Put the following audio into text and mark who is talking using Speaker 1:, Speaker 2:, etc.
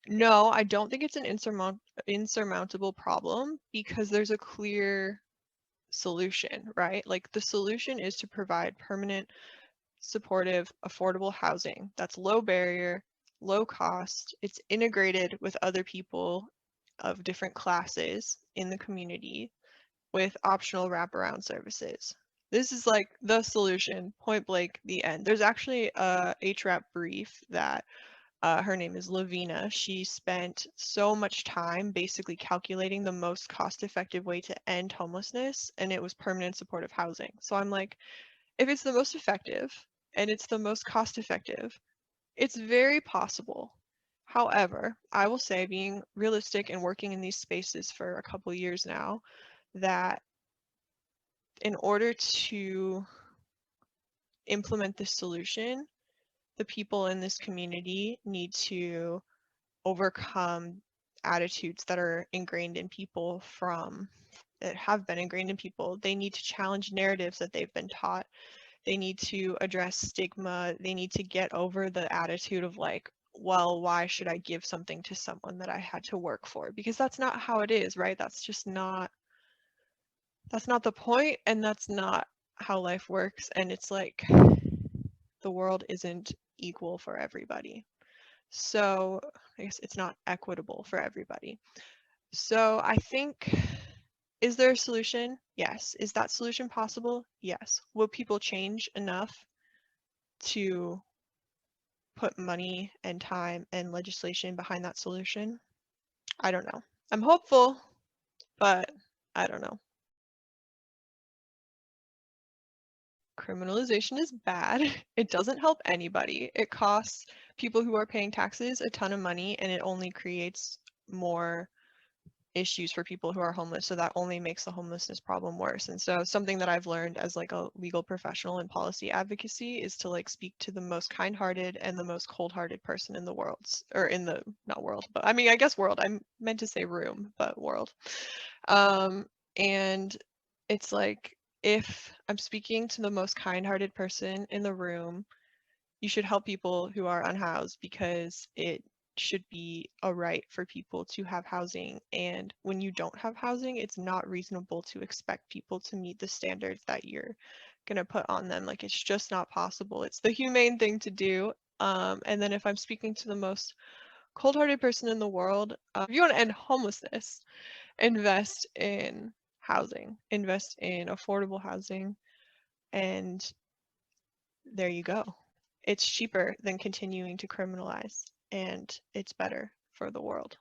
Speaker 1: No, I don't think it's an insurmountable problem because there's a clear solution, right? Like the solution is to provide permanent, supportive, affordable housing that's low barrier, low cost. It's integrated with other people of different classes in the community with optional wraparound services. This is like the solution, point blank, the end. There's actually a HRAP brief that her name is Lavina. She spent so much time basically calculating the most cost-effective way to end homelessness, and it was permanent supportive housing. So I'm like, if it's the most effective and it's the most cost-effective, it's very possible. However, I will say, being realistic and working in these spaces for a couple years now, that in order to implement this solution, the people in this community need to overcome attitudes that are ingrained in people that have been ingrained in people. They need to challenge narratives that they've been taught. They need to address stigma. They need to get over the attitude of like, well, why should I give something to someone that I had to work for? Because that's not how it is, right? That's not the point, and that's not how life works. And it's like the world isn't equal for everybody. So I guess it's not equitable for everybody. So I think, is there a solution? Yes. Is that solution possible? Yes. Will people change enough to put money and time and legislation behind that solution? I don't know. I'm hopeful, but I don't know. Criminalization is bad. It doesn't help anybody. It costs people who are paying taxes a ton of money, and it only creates more issues for people who are homeless, so that only makes the homelessness problem worse. And so something that I've learned as like a legal professional in policy advocacy is to like speak to the most kind-hearted and the most cold-hearted person in the world, or in the, not world, but I mean, I guess world. I meant to say room, but world. And it's like, if I'm speaking to the most kind-hearted person in the room, you should help people who are unhoused, because it should be a right for people to have housing. And when you don't have housing, it's not reasonable to expect people to meet the standards that you're going to put on them. Like, it's just not possible. It's the humane thing to do. And then if I'm speaking to the most cold-hearted person in the world, if you want to end homelessness, invest in housing, invest in affordable housing, and there you go. It's cheaper than continuing to criminalize, and it's better for the world.